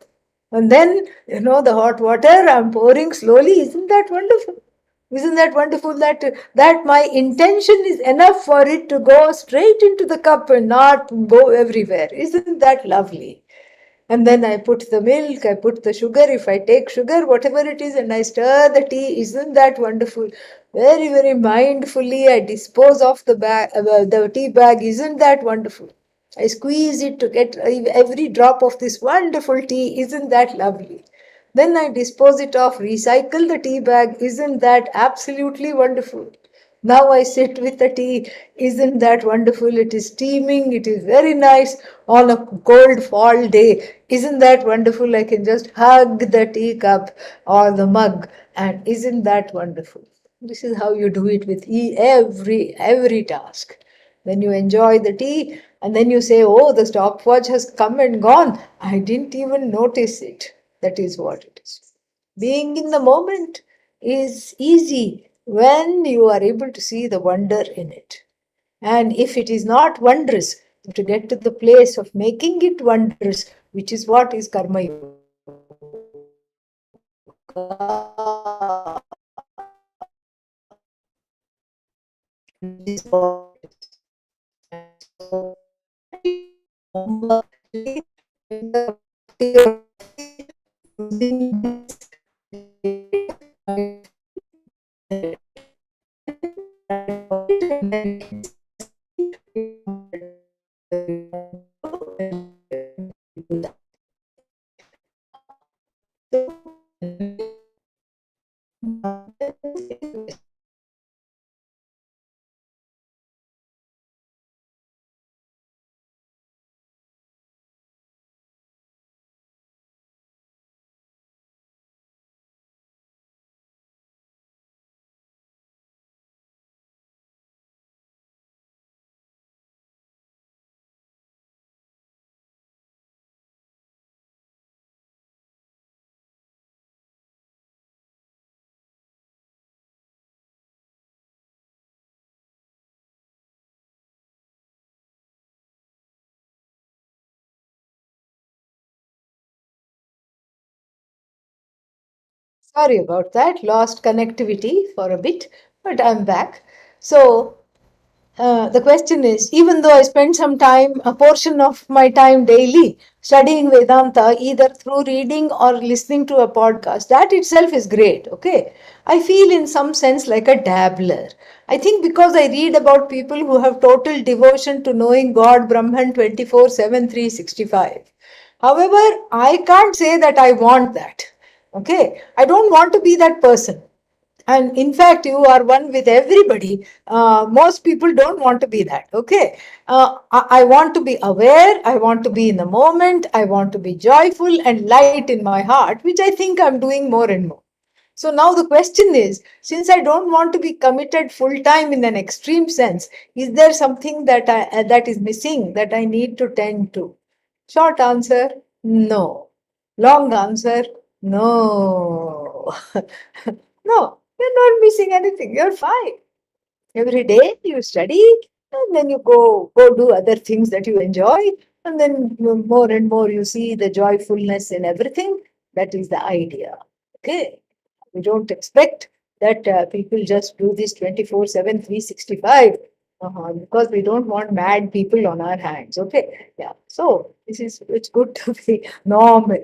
And then, the hot water I'm pouring slowly. Isn't that wonderful? Isn't that wonderful that my intention is enough for it to go straight into the cup and not go everywhere? Isn't that lovely? And then I put the milk, I put the sugar, if I take sugar, whatever it is, and I stir the tea. Isn't that wonderful? Very, very mindfully, I dispose of the tea bag. Isn't that wonderful? I squeeze it to get every drop of this wonderful tea. Isn't that lovely? Then I dispose it off, recycle the tea bag. Isn't that absolutely wonderful? Now I sit with the tea. Isn't that wonderful? It is steaming. It is very nice on a cold fall day. Isn't that wonderful? I can just hug the teacup or the mug. And isn't that wonderful? This is how you do it with every task. Then you enjoy the tea, and then you say, oh, the stopwatch has come and gone. I didn't even notice it. That is what it is. Being in the moment is easy when you are able to see the wonder in it. And if it is not wondrous, to get to the place of making it wondrous, which is what is karma yoga. Sorry about that, lost connectivity for a bit, but I'm back. So, the question is, even though I spend some time, a portion of my time daily studying Vedanta, either through reading or listening to a podcast, that itself is great, okay? I feel in some sense like a dabbler. I think because I read about people who have total devotion to knowing God, Brahman 24/7, 365. However, I can't say that I want that. Okay, I don't want to be that person. And in fact, you are one with everybody. Most people don't want to be that. Okay, I want to be aware. I want to be in the moment. I want to be joyful and light in my heart, which I think I'm doing more and more. So now the question is, since I don't want to be committed full time in an extreme sense, is there something that is missing that I need to tend to? Short answer, no. Long answer, no. No, you're not missing anything. You're fine. Every day you study, and then you go do other things that you enjoy, and then more and more you see the joyfulness in everything. That is the idea. Okay. We don't expect that people just do this 24/7, 365. Because we don't want mad people on our hands. Okay. Yeah. So it's good to be normal.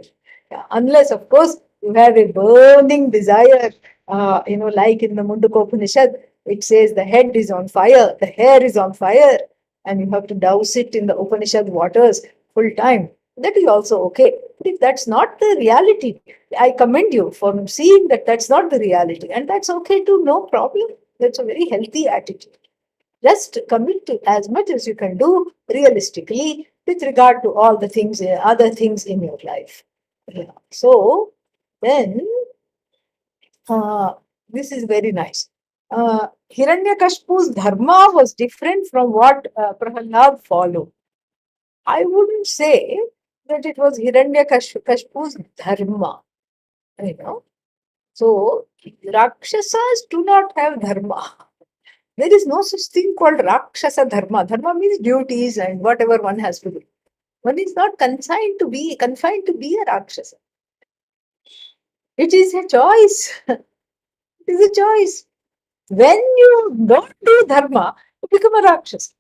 Yeah. Unless, of course, you have a burning desire, like in the Mundukopanishad, it says the head is on fire, the hair is on fire, and you have to douse it in the Upanishad waters full time. That is also okay. But if that's not the reality, I commend you for seeing that that's not the reality, and that's okay too, no problem. That's a very healthy attitude. Just commit to as much as you can do realistically with regard to all the things, other things in your life. Yeah. So then, uh, this is very nice. Hiranyakashpu's dharma was different from what Prahalad followed. I wouldn't say that it was Hiranyakashpu's dharma. You know, so Rakshasas do not have dharma. There is no such thing called Rakshasa Dharma. Dharma means duties and whatever one has to do. One is not confined to be a Rakshasa. It is a choice. It is a choice. When you don't do Dharma, you become a Rakshasa.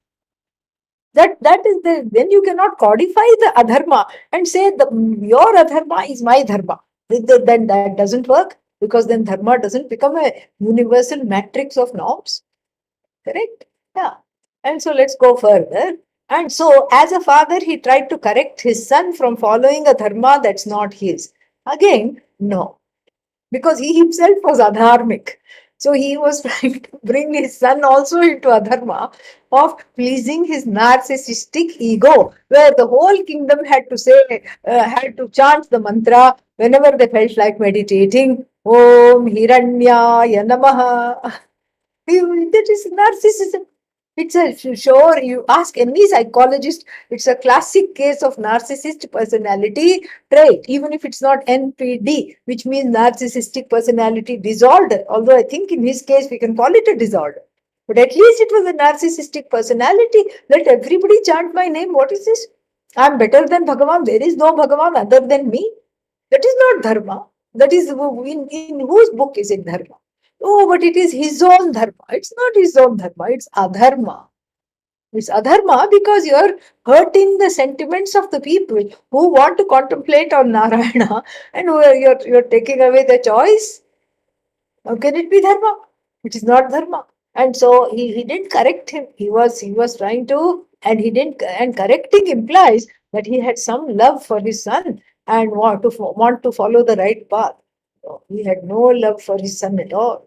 That is then you cannot codify the adharma and say your adharma is my dharma. Then that doesn't work, because then dharma doesn't become a universal matrix of norms. Correct? Yeah. And so let's go further. And so, as a father, he tried to correct his son from following a dharma that's not his. Again, no, because he himself was adharmic. So, he was trying to bring his son also into adharma of pleasing his narcissistic ego, where the whole kingdom had to chant the mantra whenever they felt like meditating. Om Hiranyaya Namaha. That is narcissism. It's a sure, you ask any psychologist, it's a classic case of narcissist personality trait, even if it's not NPD, which means narcissistic personality disorder. Although I think in his case we can call it a disorder. But at least it was a narcissistic personality. Let everybody chant my name. What is this? I'm better than Bhagavan. There is no Bhagavan other than me. That is not dharma. That is in whose book is it dharma? Oh, but it is his own dharma. It's not his own dharma, it's adharma. It's adharma because you're hurting the sentiments of the people who want to contemplate on Narayana, and you're taking away the choice. How can it be dharma? It is not dharma. And so he didn't correct him. He was trying to, and he didn't, and correcting implies that he had some love for his son and want to follow the right path. No, he had no love for his son at all.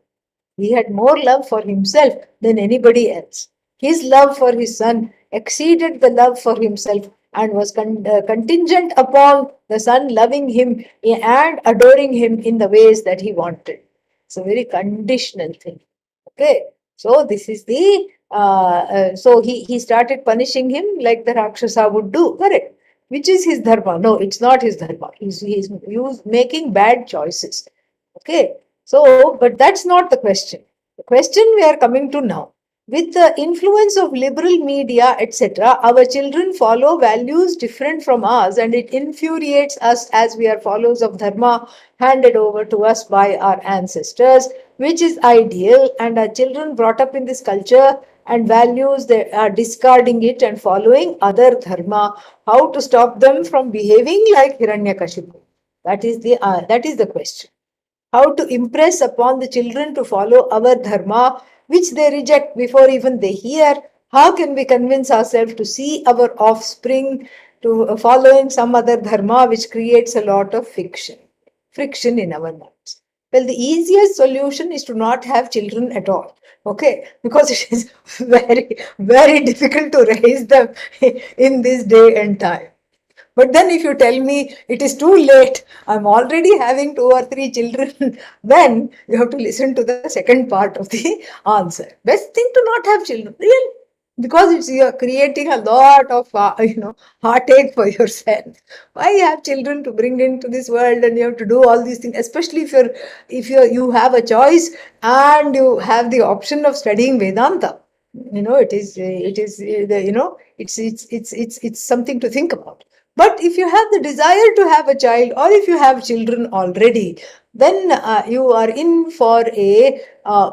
He had more love for himself than anybody else. His love for his son exceeded the love for himself and was contingent upon the son loving him and adoring him in the ways that he wanted. It's a very conditional thing. Okay. So this is so he started punishing him like the Rakshasa would do. Correct. Which is his dharma? No, it's not his dharma. He's making bad choices. Okay. So, but that's not the question. The question we are coming to now. With the influence of liberal media, etc., our children follow values different from ours, and it infuriates us as we are followers of dharma handed over to us by our ancestors, which is ideal, and our children brought up in this culture and values, they are discarding it and following other dharma. How to stop them from behaving like Hiranyakashipu? That is the question. How to impress upon the children to follow our dharma, which they reject before even they hear. How can we convince ourselves to see our offspring to following some other dharma, which creates a lot of friction in our minds? Well, the easiest solution is to not have children at all. Okay, because it is very, very difficult to raise them in this day and time. But then, if you tell me it is too late, I'm already having 2 or 3 children, then you have to listen to the second part of the answer. Best thing to not have children, really, because you're creating a lot of heartache for yourself. Why have children to bring into this world, and you have to do all these things, especially if you have a choice and you have the option of studying Vedanta. It's something to think about. But if you have the desire to have a child, or if you have children already, then you are in for a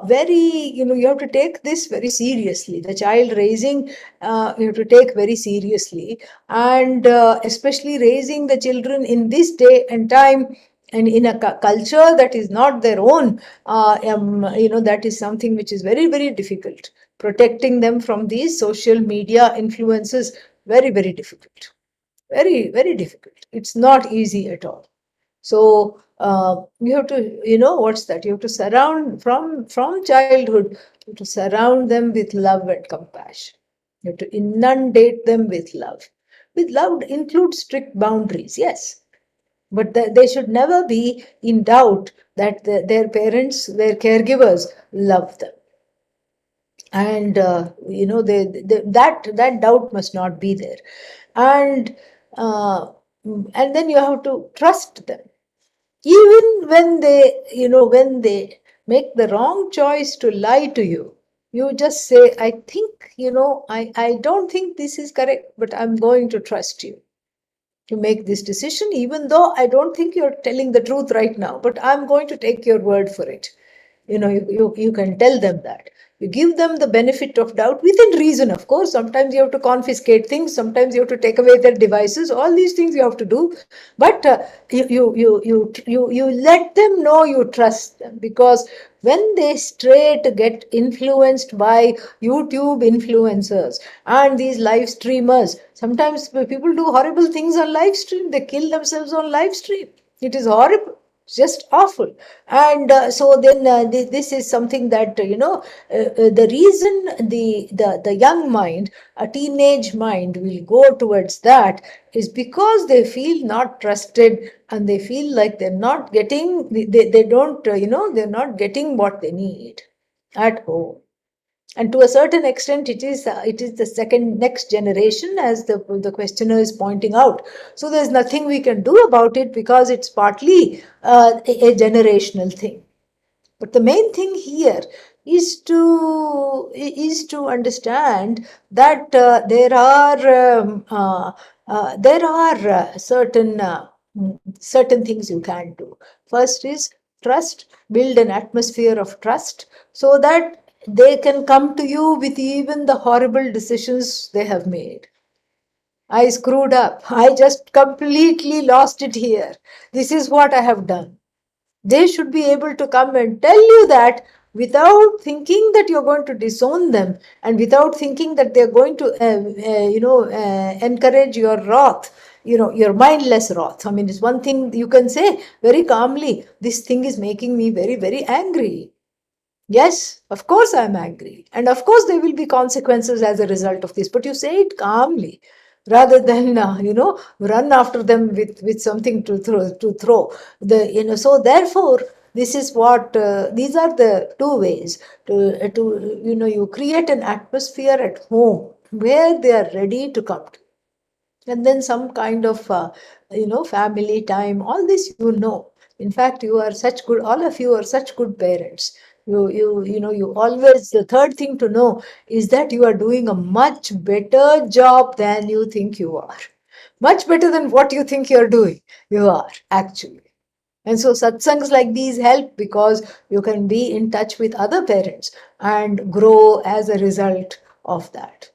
very, you have to take this very seriously. The child raising, you have to take very seriously, and especially raising the children in this day and time and in a culture that is not their own, that is something which is very, very difficult. Protecting them from these social media influences, very, very difficult. Very, very difficult. It's not easy at all. So you have to, what's that? You have to surround from childhood. You have to surround them with love and compassion. You have to inundate them with love. With love includes strict boundaries, yes, but they should never be in doubt that their parents, their caregivers, love them. And that doubt must not be there. And uh, and then you have to trust them, even when they make the wrong choice to lie to you. You just say, I think, I don't think this is correct, but I'm going to trust you to make this decision, even though I don't think you're telling the truth right now, but I'm going to take your word for it. You can tell them that. You give them the benefit of doubt within reason, of course. Sometimes you have to confiscate things, sometimes you have to take away their devices, all these things you have to do. But you let them know you trust them, because when they stray to get influenced by YouTube influencers and these live streamers, sometimes people do horrible things on live stream. They kill themselves on live stream. It is horrible, just awful. And so then this is something that the reason the young mind, a teenage mind, will go towards that is because they feel not trusted, and they feel like they're not getting, they don't they're not getting what they need at home. And to a certain extent, it is the second next generation, as the questioner is pointing out. So there's nothing we can do about it, because it's partly a generational thing. But the main thing here is to understand that there are certain things you can do. First is trust. Build an atmosphere of trust, so that they can come to you with even the horrible decisions they have made. I screwed up. I just completely lost it here. This is what I have done. They should be able to come and tell you that, without thinking that you're going to disown them, and without thinking that they're going to encourage your wrath, your mindless wrath. I mean, it's one thing you can say very calmly, this thing is making me very, very angry. Yes, of course I'm angry. And of course there will be consequences as a result of this. But you say it calmly, rather than, run after them with something to throw. So therefore, this is what, these are the two ways you create an atmosphere at home where they are ready to come to. And then some kind of family time, all this, in fact, you are such good, all of you are such good parents. You always, the third thing to know is that you are doing a much better job than you think you are. Much better than what you think you're doing, you are actually. And so satsangs like these help, because you can be in touch with other parents and grow as a result of that.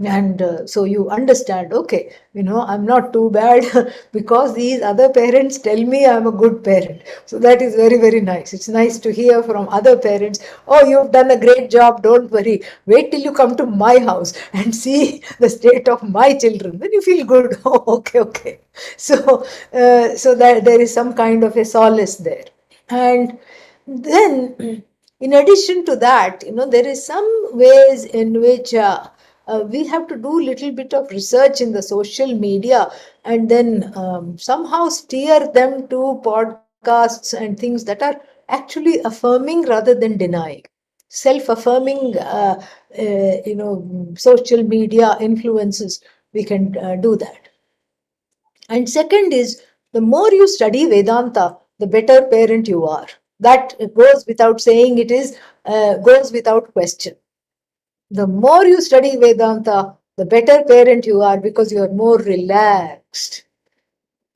And so you understand, okay, I'm not too bad because these other parents tell me I'm a good parent. So that is very, very nice. It's nice to hear from other parents, oh, you've done a great job, don't worry. Wait till you come to my house and see the state of my children. Then you feel good. Oh, okay, okay. So that there is some kind of a solace there. And then, in addition to that, there is some ways in which we have to do little bit of research in the social media, and then somehow steer them to podcasts and things that are actually affirming rather than denying. Self-affirming, social media influences, we can do that. And second is, the more you study Vedanta, the better parent you are. That goes without saying, goes without question. The more you study Vedanta, the better parent you are, because you are more relaxed. context.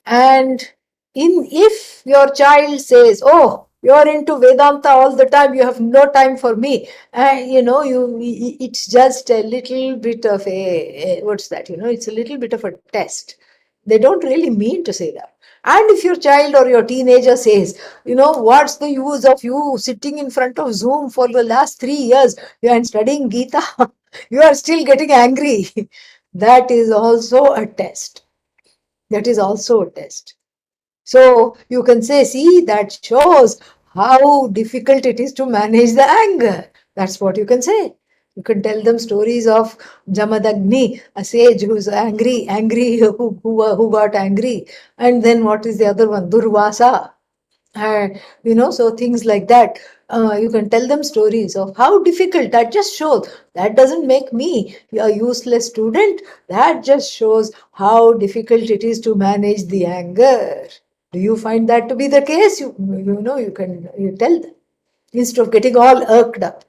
And if your child says, "Oh, you're into Vedanta all the time, you have no time for me," it's just a little bit of what's that? It's a little bit of a test. They don't really mean to say that. And if your child or your teenager says, "What's the use of you sitting in front of Zoom for the last 3 years? You are studying Gita, you are still getting angry." That is also a test. That is also a test. So you can say, "See, that shows how difficult it is to manage the anger." That's what you can say. You can tell them stories of Jamadagni, a sage who's angry, who got angry. And then what is the other one? Durvasa. So things like that. You can tell them stories of how difficult. That just shows. That doesn't make me a useless student. That just shows how difficult it is to manage the anger. Do you find that to be the case? You tell them instead of getting all irked up.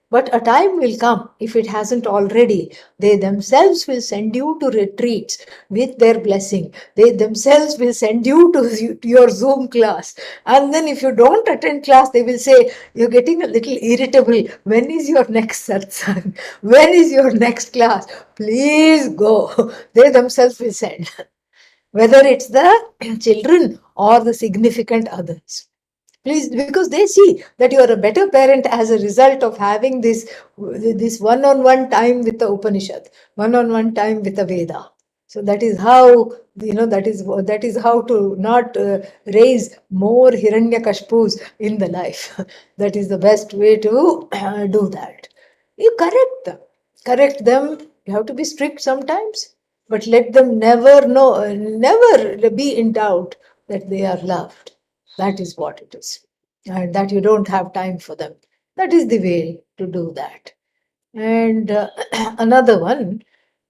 But a time will come, if it hasn't already, they themselves will send you to retreats with their blessing. They themselves will send you to your Zoom class. And then if you don't attend class, they will say, "You're getting a little irritable. When is your next satsang? When is your next class? Please go." They themselves will send, whether it's the children or the significant others. Please, because they see that you are a better parent as a result of having this one-on-one time with the Upanishad, one-on-one time with the Veda. So that is how that is how to not raise more Hiranyakashpus in the life. That is the best way to do that. You correct them. Correct them. You have to be strict sometimes, but let them never be in doubt that they are loved. That is what it is. And that you don't have time for them. That is the way to do that. And another one,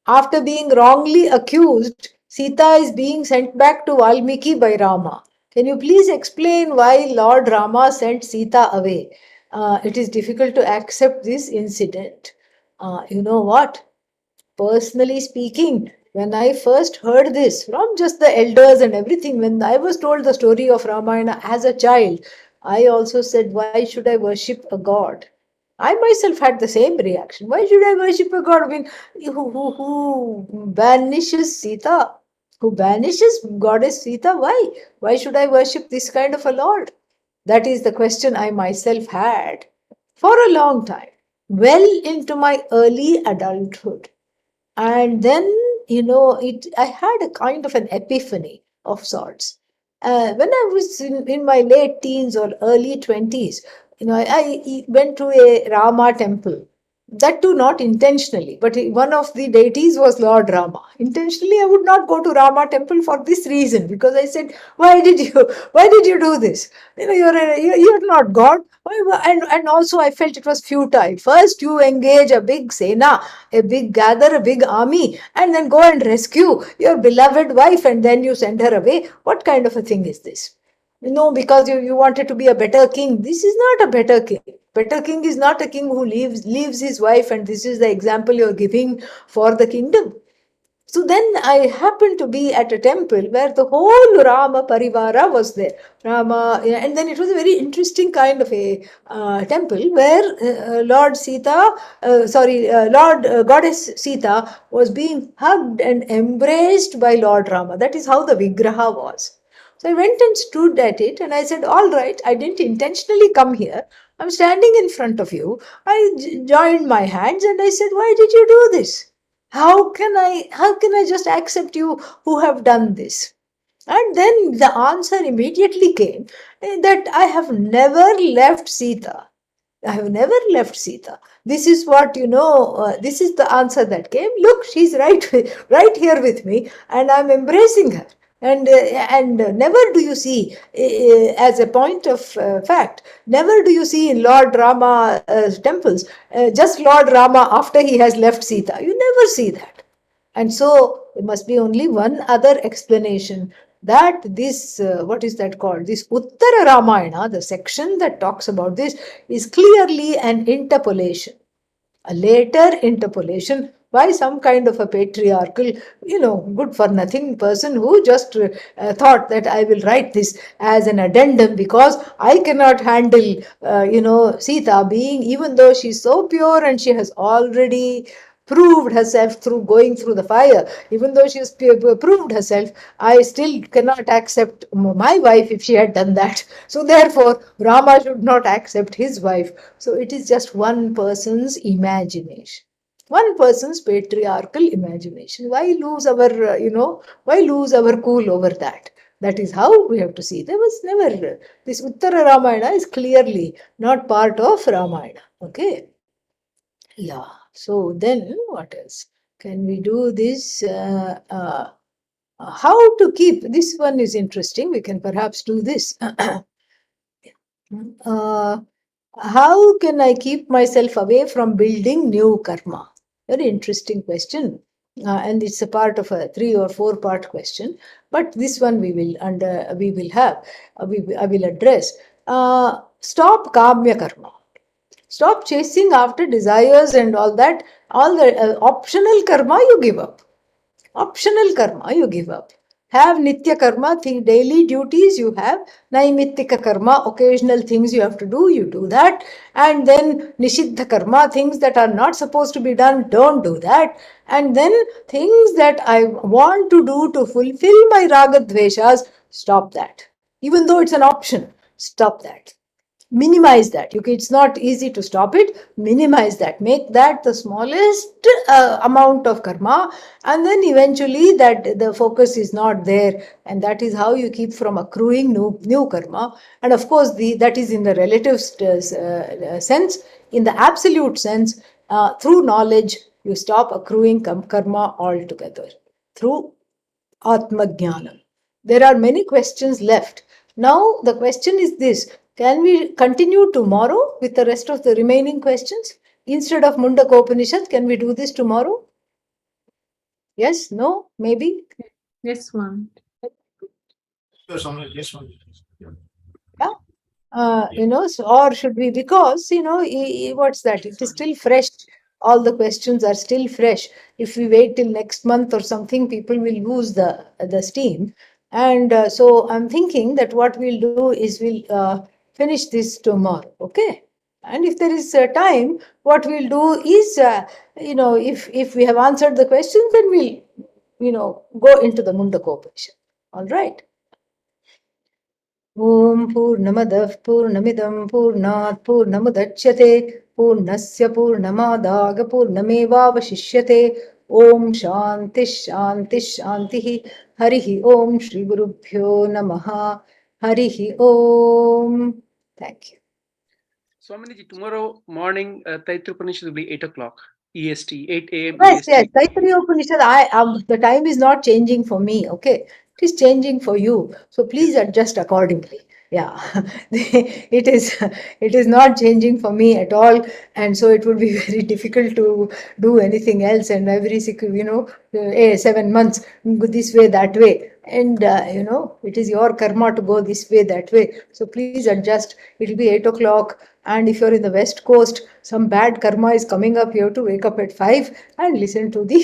after being wrongly accused, Sita is being sent back to Valmiki by Rama. Can you please explain why Lord Rama sent Sita away? It is difficult to accept this incident. You know what? Personally speaking, when I first heard this from just the elders and everything, when I was told the story of Ramayana as a child, I also said, "Why should I worship a god?" I myself had the same reaction. Why should I worship a god? I mean, who banishes Sita? Who banishes goddess Sita? Why? Why should I worship this kind of a lord? That is the question I myself had for a long time, well into my early adulthood. And then I had a kind of an epiphany of sorts when I was in my late teens or early 20s. I went to a Rama temple, that too not intentionally, but one of the deities was Lord Rama. Intentionally I would not go to Rama temple for this reason, because I said, why did you do this? You're not God. And also I felt it was futile. First you engage a big sena, gather a big army, and then go and rescue your beloved wife, and then you send her away. What kind of a thing is this? Because you wanted to be a better king. This is not a better king. Better king is not a king who leaves his wife, and this is the example you're giving for the kingdom. So then I happened to be at a temple where the whole Rama Parivara was there. And then it was a very interesting kind of a temple where Lord Goddess Sita was being hugged and embraced by Lord Rama. That is how the Vigraha was. So I went and stood at it and I said, "All right, I didn't intentionally come here. I'm standing in front of you." I joined my hands and I said, "Why did you do this? How can I just accept you who have done this?" And then the answer immediately came, that I have never left Sita. I have never left Sita. This is this is the answer that came. Look, she's right here with me, and I'm embracing her. And never do you see, as a point of fact, never do you see in Lord Rama temples just Lord Rama after he has left Sita. You never see that. And so there must be only one other explanation, that this, what is that called? This Uttara Ramayana, the section that talks about this, is clearly an interpolation, a later interpolation Why some kind of a patriarchal, good for nothing person who just thought that I will write this as an addendum because I cannot handle, Sita being, even though she's so pure and she has already proved herself through going through the fire, even though she has proved herself, I still cannot accept my wife if she had done that. So therefore, Rama should not accept his wife. So it is just one person's imagination, one person's patriarchal imagination. Why lose our, why lose our cool over that? That is how we have to see. There was never, this Uttara Ramayana is clearly not part of Ramayana. Okay. Yeah. So then what else? Can we do this? How to keep, this one is interesting. We can perhaps do this. uh, how can I keep myself away from building new karma? Very interesting question. And it's a part of a 3 or 4 part question. But this one we will have, I will address. Stop kamya karma. Stop chasing after desires and all that. All the optional karma you give up. Optional karma you give up. Have nitya karma, daily duties you have. Naimittika karma, occasional things you have to do, you do that. And then nishiddha karma, things that are not supposed to be done, don't do that. And then things that I want to do to fulfill my raga dveshas, stop that. Even though it's an option, stop that. Minimize that. It's not easy to stop it. Minimize that. Make that the smallest amount of karma, and then eventually that the focus is not there, and that is how you keep from accruing new karma. And of course, that is in the relative sense. In the absolute sense, through knowledge, you stop accruing karma altogether through Atma Jnanam. There are many questions left. Now, the question is this: can we continue tomorrow with the rest of the remaining questions? Instead of Mundaka Upanishad, can we do this tomorrow? Yes? No? Maybe? Yes, ma'am. Yes, Yeah. Or should we, because, what's that? It is still fresh. All the questions are still fresh. If we wait till next month or something, people will lose the steam. And so I'm thinking that what we'll do is we'll finish this tomorrow. Okay. And if there is time, what we'll do is, if we have answered the questions, then we'll, go into the Mundaka Upanishad. All right. ॐ पूर्णमदः पूर्णमिदं पूर्णात् पूर्णमुदच्यते पूर्णस्य पूर्णमादाय पूर्णमेवावशिष्यते ॐ शान्तिः शान्तिः शान्तिः हरिः ॐ श्रीगुरुभ्यो नमः हरिः ॐ. Thank you. Swaminiji, tomorrow morning, Taittiriya Upanishad will be 8 o'clock EST, 8 a.m. Yes, EST. yes. Taittiriya Upanishad, the time is not changing for me, okay? It is changing for you. So please adjust accordingly. Yeah. It is not changing for me at all. And so it would be very difficult to do anything else. And every 7 months, go this way, that way. And, it is your karma to go this way, that way. So please adjust. It will be 8 o'clock. And if you're in the West Coast, some bad karma is coming up. You have to wake up at 5 and listen to the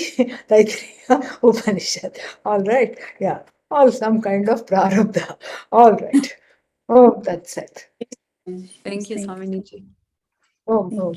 Taittiriya Upanishad. All right. Yeah. All some kind of prarabdha. All right. Oh, that's it. Thank you, Swaminiji. Oh, oh.